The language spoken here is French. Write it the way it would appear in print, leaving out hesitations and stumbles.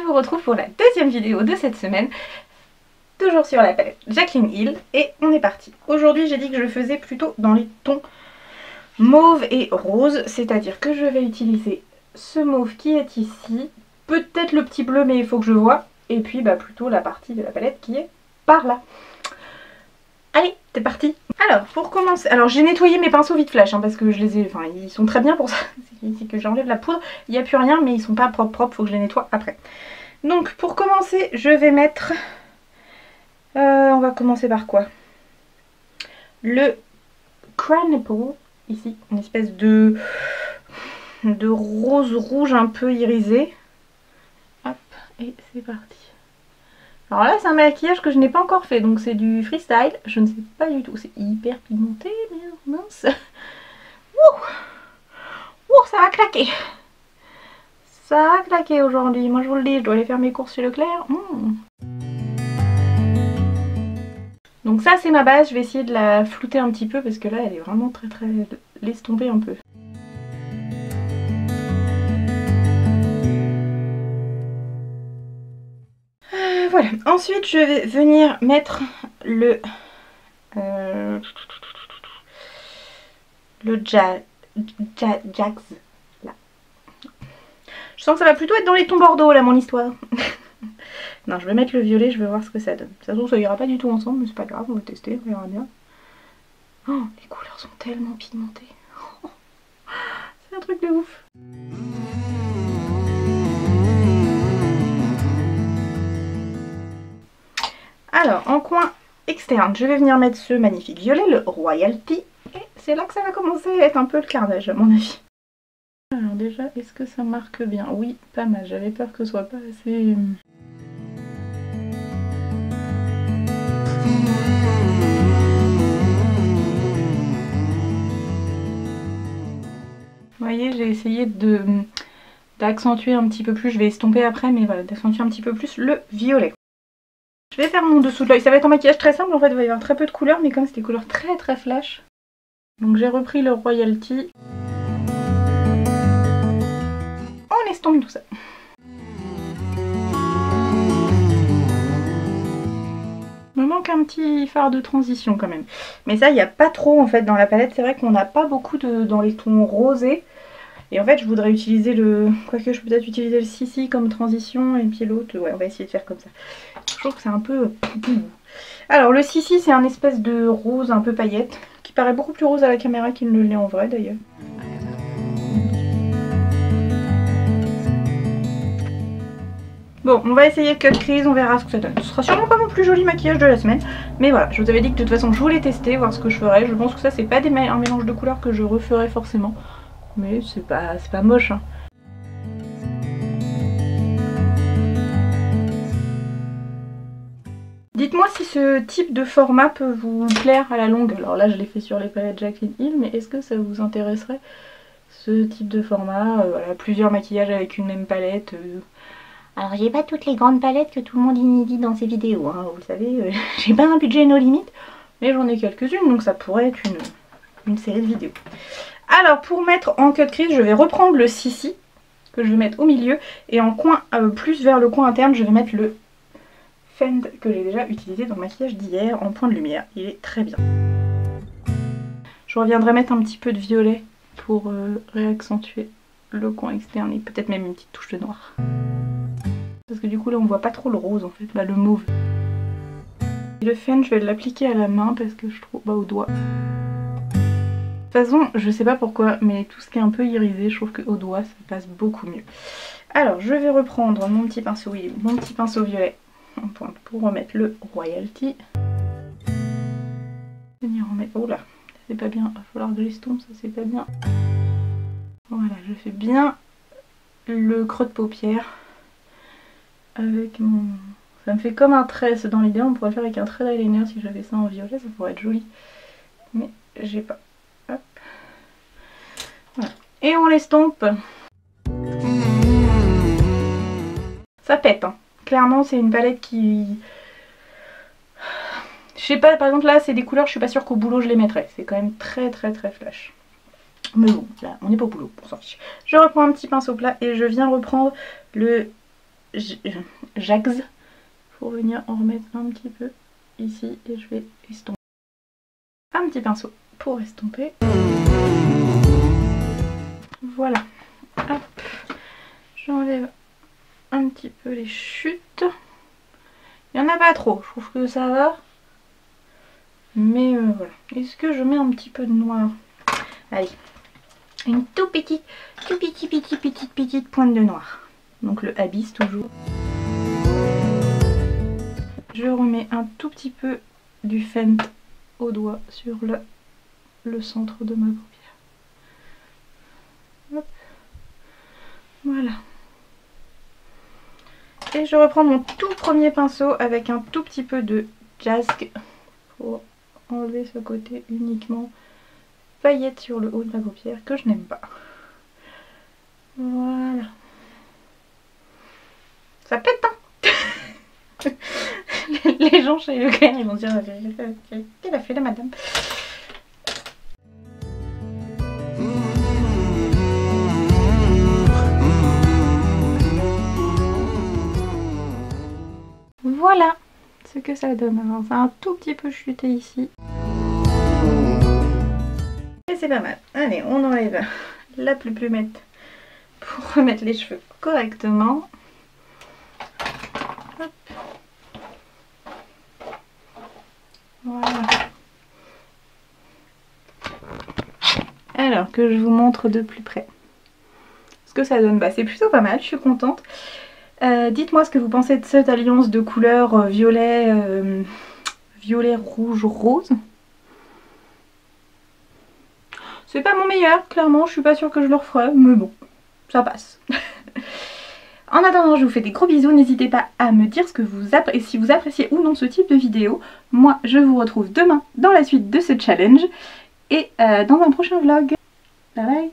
vous retrouve pour la deuxième vidéo de cette semaine, toujours sur la palette Jaclyn Hill, et on est parti. Aujourd'hui j'ai dit que je le faisais plutôt dans les tons mauve et rose, c'est-à-dire que je vais utiliser ce mauve qui est ici, peut-être le petit bleu mais il faut que je vois, et puis plutôt la partie de la palette qui est par là. Allez, c'est parti. Alors, pour commencer, alors j'ai nettoyé mes pinceaux vite flash, parce que je les ai, enfin ils sont très bien pour ça, c'est que j'enlève la poudre, il n'y a plus rien, mais ils sont pas propres, faut que je les nettoie après. Donc pour commencer, je vais mettre, on va commencer par quoi? Le Craneple, ici, une espèce de rose rouge un peu irisé. Hop, et c'est parti. Alors là c'est un maquillage que je n'ai pas encore fait, donc c'est du freestyle, je ne sais pas du tout, c'est hyper pigmenté, mais mince. Ouh, ça va claquer. Ça va claquer aujourd'hui, moi je vous le dis, je dois aller faire mes courses chez Leclerc. Donc ça c'est ma base, je vais essayer de la flouter un petit peu parce que là elle est vraiment très laisse tomber un peu. Voilà, ensuite je vais venir mettre le Jax là. Je sens que ça va plutôt être dans les tons bordeaux là mon histoire. Non, je vais mettre le violet, je vais voir ce que ça donne. Ça se trouve ça ira pas du tout ensemble, mais c'est pas grave, on va tester, on verra bien. Oh, les couleurs sont tellement pigmentées. Oh, c'est un truc de ouf. Alors, en coin externe, je vais venir mettre ce magnifique violet, le Royalty. Et c'est là que ça va commencer à être un peu le carnage, à mon avis. Alors déjà, est-ce que ça marque bien? Oui, pas mal. J'avais peur que ce soit pas assez... Vous voyez, j'ai essayé d'accentuer un petit peu plus. Je vais estomper après, mais voilà, d'accentuer un petit peu plus le violet. Je vais faire mon dessous de l'œil. Ça va être un maquillage très simple, en fait, il va y avoir très peu de couleurs, mais comme c'est des couleurs très flash. Donc j'ai repris le Royalty. On estompe tout ça. Il me manque un petit fard de transition quand même. Mais ça, il n'y a pas trop en fait dans la palette. C'est vrai qu'on n'a pas beaucoup dans les tons rosés. Et en fait, je voudrais utiliser le... Quoique, je peux peut-être utiliser le Sissi comme transition. Et puis l'autre, ouais, on va essayer de faire comme ça. Je trouve que c'est un peu... Alors, le Sissi, c'est un espèce de rose un peu paillette. Qui paraît beaucoup plus rose à la caméra qu'il ne l'est en vrai d'ailleurs. Bon, on va essayer le cut crease, on verra ce que ça donne. Ce sera sûrement pas mon plus joli maquillage de la semaine. Mais voilà, je vous avais dit que de toute façon, je voulais tester, voir ce que je ferais. Je pense que ça, c'est pas un mélange de couleurs que je referais forcément. Mais c'est pas moche, hein. Dites-moi si ce type de format peut vous plaire à la longue. Alors là, je l'ai fait sur les palettes Jaclyn Hill, mais est-ce que ça vous intéresserait ce type de format? Voilà, plusieurs maquillages avec une même palette. Alors j'ai pas toutes les grandes palettes que tout le monde inédit dans ces vidéos, hein. Vous le savez, j'ai pas un budget no limite, mais j'en ai quelques-unes, donc ça pourrait être une série de vidéos. Alors pour mettre en cut crease, je vais reprendre le Sissi, que je vais mettre au milieu, et en coin, plus vers le coin interne, je vais mettre le Fend que j'ai déjà utilisé dans le maquillage d'hier en point de lumière. Il est très bien. Je reviendrai mettre un petit peu de violet pour réaccentuer le coin externe et peut-être même une petite touche de noir. Parce que du coup là on voit pas trop le rose en fait, le mauve. Et le Fend je vais l'appliquer à la main parce que je trouve, au doigt. De toute façon je sais pas pourquoi mais tout ce qui est un peu irisé je trouve qu'au doigt ça passe beaucoup mieux. Alors je vais reprendre mon petit pinceau, violet en pointe pour remettre le Royalty. Venir remettre, oh là c'est pas bien, il va falloir que j'estompe, ça c'est pas bien. Voilà, je fais bien le creux de paupière. Avec mon... Ça me fait comme un trait, c'est dans l'idée, on pourrait faire avec un trait d'eyeliner si j'avais ça en violet, ça pourrait être joli. Mais j'ai pas. Hop. Voilà. Et on l'estompe. Ça pète, hein. Clairement c'est une palette qui... Je sais pas, par exemple là c'est des couleurs, je suis pas sûre qu'au boulot je les mettrais. C'est quand même très flash. Mais bon, là on n'est pas au boulot, on s'en fiche. Je reprends un petit pinceau plat et je viens reprendre le Jags pour venir en remettre un petit peu ici et je vais estomper. Un petit pinceau pour estomper. Voilà. Hop. J'enlève un petit peu les chutes. Il n'y en a pas trop, je trouve que ça va. Mais voilà. Est-ce que je mets un petit peu de noir? Allez. Une toute petite pointe de noir. Donc le Abyss toujours. Je remets un tout petit peu du Fendt au doigt sur le centre de ma paupière. Hop. Voilà. Et je reprends mon tout premier pinceau avec un tout petit peu de Jazzk pour enlever ce côté uniquement paillette sur le haut de la paupière que je n'aime pas. Voilà. Ça pète, hein. Les gens chez Leclerc ils vont se dire qu'elle a fait la madame. Voilà ce que ça donne. Alors, c'est un tout petit peu chuté ici. Et c'est pas mal. Allez, on enlève la plumette pour remettre les cheveux correctement. Hop. Voilà. Alors que je vous montre de plus près ce que ça donne. Bah, c'est plutôt pas mal, je suis contente. Dites-moi ce que vous pensez de cette alliance de couleurs violet, violet, rouge, rose. C'est pas mon meilleur, clairement, je suis pas sûre que je le referai, mais bon, ça passe. En attendant, je vous fais des gros bisous, n'hésitez pas à me dire ce que vous si vous appréciez ou non ce type de vidéo. Moi, je vous retrouve demain dans la suite de ce challenge et dans un prochain vlog. Bye bye.